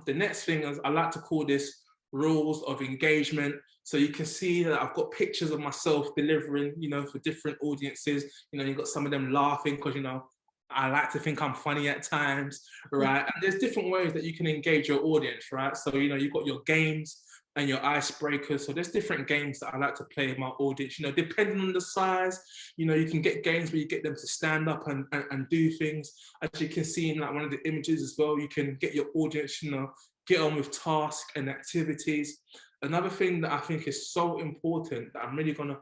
The next thing is, I like to call this rules of engagement. So you can see that I've got pictures of myself delivering, for different audiences. You've got some of them laughing because, I like to think I'm funny at times, right? And there's different ways that you can engage your audience, right? So, you've got your games and your icebreakers. So there's different games that I like to play with my audience, depending on the size. You can get games where you get them to stand up and do things. As you can see in like one of the images as well, you can get your audience, get on with tasks and activities. Another thing that I think is so important that I'm really gonna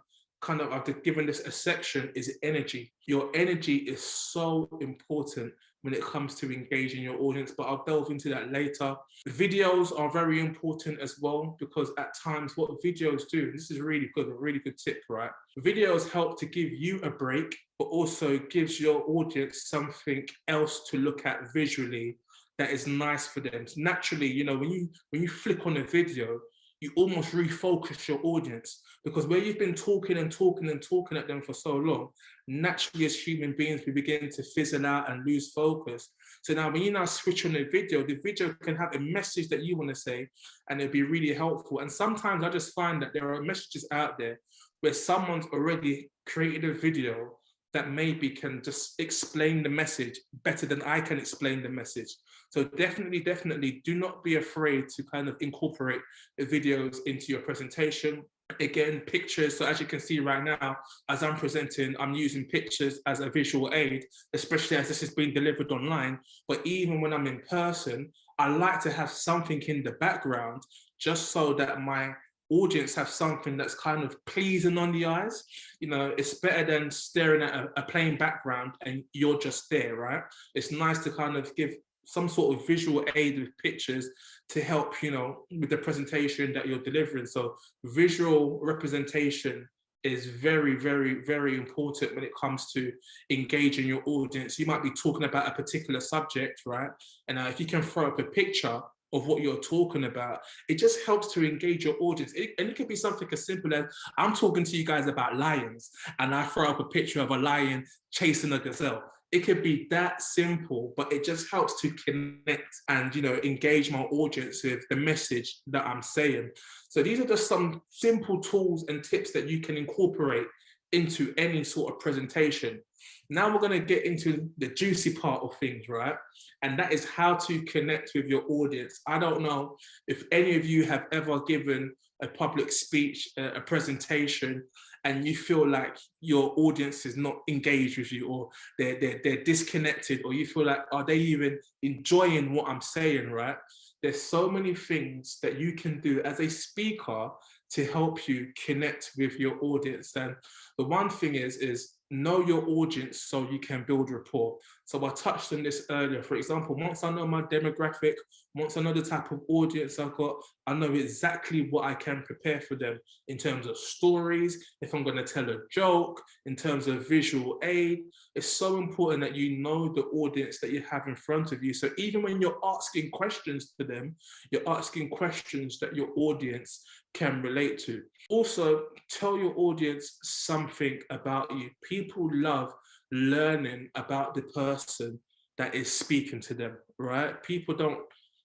I've given this a section is energy. Your energy is so important when it comes to engaging your audience, but I'll delve into that later. Videos are very important as well, because at times what videos do, this is really good, a really good tip, right? Videos help to give you a break, but also gives your audience something else to look at visually that is nice for them. So naturally, when you flick on a video, you almost refocus your audience, because where you've been talking and talking and talking at them for so long, naturally as human beings, we begin to fizzle out and lose focus. So now when you now switch on the video can have a message that you want to say, and it'll be really helpful. And sometimes I just find that there are messages out there where someone's already created a video that maybe can just explain the message better than I can explain the message. So definitely do not be afraid to kind of incorporate the videos into your presentation. Again, pictures. So as you can see right now, as I'm presenting, I'm using pictures as a visual aid, especially as this is being delivered online. But even when I'm in person, I like to have something in the background just so that my audience have something that's kind of pleasing on the eyes. It's better than staring at a plain background and you're just there, right? It's nice to kind of give some sort of visual aid with pictures to help, with the presentation that you're delivering. So visual representation is very, very, very important when it comes to engaging your audience. You might be talking about a particular subject, right? And if you can throw up a picture of what you're talking about, it just helps to engage your audience. And it could be something as simple as, I'm talking to you guys about lions, and I throw up a picture of a lion chasing a gazelle. It could be that simple, but it just helps to connect and, engage my audience with the message that I'm saying. So these are just some simple tools and tips that you can incorporate into any sort of presentation. Now we're going to get into the juicy part of things, right? And that is how to connect with your audience. I don't know if any of you have ever given a public speech, a presentation, and you feel like your audience is not engaged with you, or they're disconnected, or you feel like, are they even enjoying what I'm saying, right? There's so many things that you can do as a speaker to help you connect with your audience. And the one thing is know your audience so you can build rapport. So I touched on this earlier. For example, once I know my demographic, once I know the type of audience I've got, I know exactly what I can prepare for them in terms of stories, if I'm going to tell a joke, in terms of visual aid. It's so important that you know the audience that you have in front of you. So even when you're asking questions to them, you're asking questions that your audience can relate to. Also, tell your audience something about you. People love learning about the person that is speaking to them, right? People don't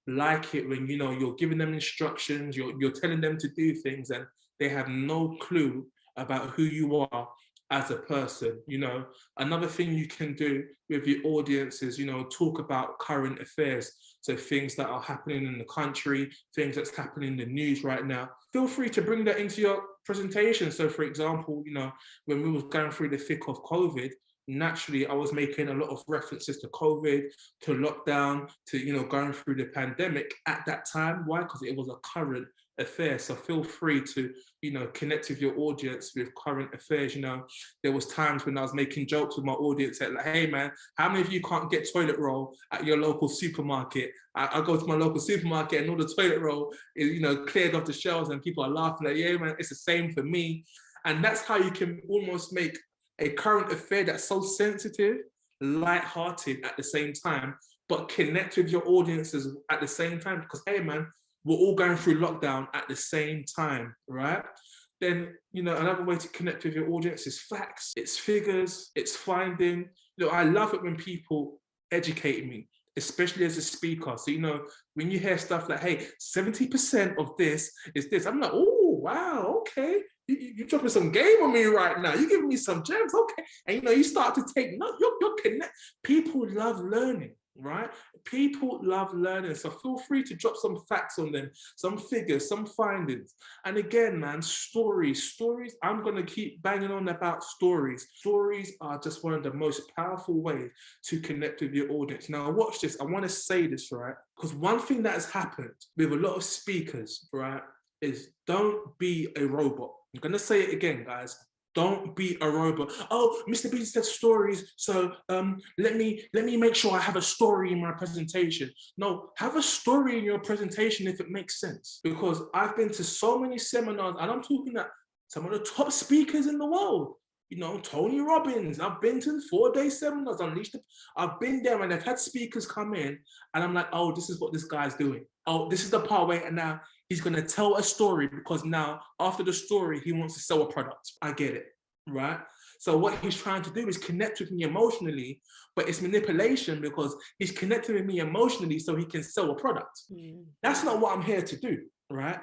like it when, you're giving them instructions, you're telling them to do things, and they have no clue about who you are as a person. Another thing you can do with your audience is, talk about current affairs. So things that are happening in the country, things that's happening in the news right now. Feel free to bring that into your presentation. So for example, when we were going through the thick of COVID, naturally I was making a lot of references to COVID, to lockdown, to, going through the pandemic at that time. Why? Because it was a current affair. So feel free to, connect with your audience with current affairs. There was times when I was making jokes with my audience like, hey man, how many of you can't get toilet roll at your local supermarket? I go to my local supermarket and all the toilet roll is, cleared off the shelves, and people are laughing like, yeah man, it's the same for me. And that's how you can almost make a current affair that's so sensitive, light-hearted at the same time, but connect with your audiences at the same time, because hey man, we're all going through lockdown at the same time, right? Then, another way to connect with your audience is facts, it's figures, it's finding. I love it when people educate me, especially as a speaker. So, When you hear stuff like, hey, 70% of this is this, I'm like, oh, wow, okay. You're dropping some game on me right now. You're giving me some gems, okay. And you know, you start to take, no, you're connect. People love learning, right? People love learning. So feel free to drop some facts on them, some figures, some findings. And again, man, stories. I'm going to keep banging on about stories. Stories are just one of the most powerful ways to connect with your audience. Now, watch this. I want to say this, right? Because one thing that has happened with a lot of speakers, right, is don't be a robot. I'm going to say it again, guys. Don't be a robot. Oh, Mr. Beazy said stories, so let me make sure I have a story in my presentation. No, have a story in your presentation if it makes sense. Because I've been to so many seminars, and I'm talking that some of the top speakers in the world. You know, Tony Robbins. I've been to 4-day seminars, I've been there and I've had speakers come in, and I'm like, oh, this is what this guy's doing. Oh, this is the part where and now he's going to tell a story because now after the story, he wants to sell a product. I get it, right? So what he's trying to do is connect with me emotionally, but it's manipulation because he's connecting with me emotionally so he can sell a product. That's not what I'm here to do, right?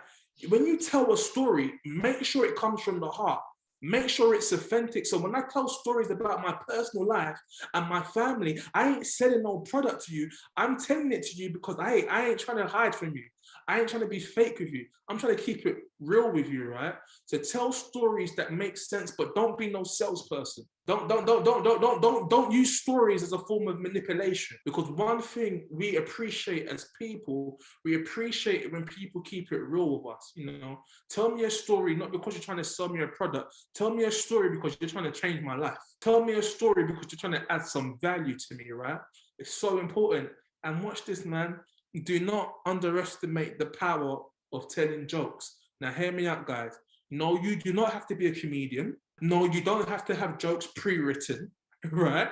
When you tell a story, make sure it comes from the heart. Make sure it's authentic. So when I tell stories about my personal life and my family, I ain't selling no product to you. I'm telling it to you because I ain't trying to hide from you. I ain't trying to be fake with you. I'm trying to keep it real with you, right? So tell stories that make sense, but don't be no salesperson. Don't use stories as a form of manipulation. Because one thing we appreciate as people, we appreciate it when people keep it real with us. You know, tell me a story not because you're trying to sell me a product. Tell me a story because you're trying to change my life. Tell me a story because you're trying to add some value to me, right? It's so important. And watch this, man. Do not underestimate the power of telling jokes. Now, hear me out, guys. No, you do not have to be a comedian. No, you don't have to have jokes pre-written, right?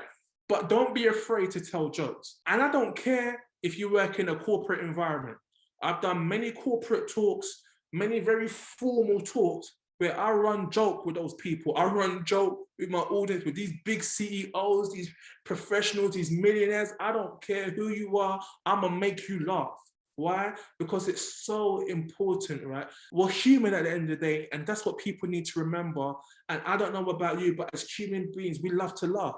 But don't be afraid to tell jokes. And I don't care if you work in a corporate environment. I've done many corporate talks, many very formal talks where I run joke with those people. I run joke with my audience, with these big CEOs, these professionals, these millionaires. I don't care who you are. I'm gonna make you laugh. Why? Because it's so important, right? We're human at the end of the day, and that's what people need to remember. And I don't know about you, but as human beings, we love to laugh,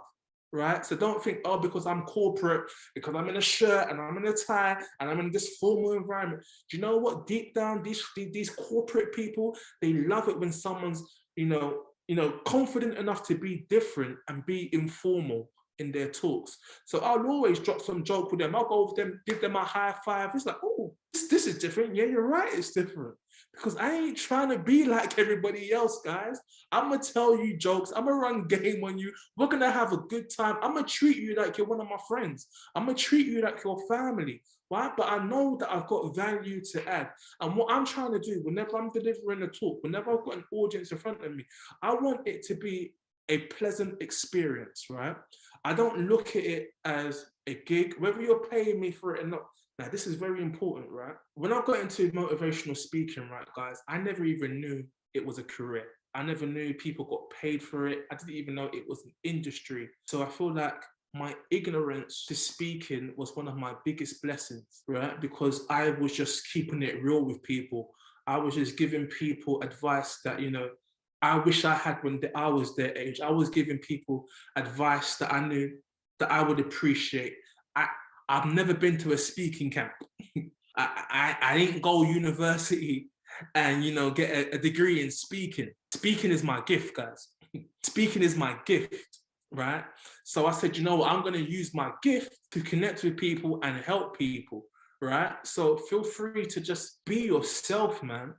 right? So don't think, oh, because I'm corporate, because I'm in a shirt and I'm in a tie and I'm in this formal environment. Do you know what? Deep down, these corporate people, they love it when someone's, confident enough to be different and be informal in their talks. So I'll always drop some joke with them. I'll go with them, give them a high five. It's like, oh, this is different. Yeah, you're right, it's different. Because I ain't trying to be like everybody else, guys. I'm going to tell you jokes. I'm going to run game on you. We're going to have a good time. I'm going to treat you like you're one of my friends. I'm going to treat you like your family. Right? But I know that I've got value to add. And what I'm trying to do, whenever I'm delivering a talk, whenever I've got an audience in front of me, I want it to be a pleasant experience, right? I don't look at it as a gig, whether you're paying me for it or not. Now, this is very important, right? When I got into motivational speaking, right, guys, I never even knew it was a career. I never knew people got paid for it. I didn't even know it was an industry. So I feel like my ignorance to speaking was one of my biggest blessings, right? Because I was just keeping it real with people. I was just giving people advice that, I wish I had when I was their age. I was giving people advice that I knew that I would appreciate. I've never been to a speaking camp. I didn't go university and get a degree in speaking. Speaking is my gift, guys. Speaking is my gift, right? So I said, I'm going to use my gift to connect with people and help people, right? So feel free to just be yourself, man.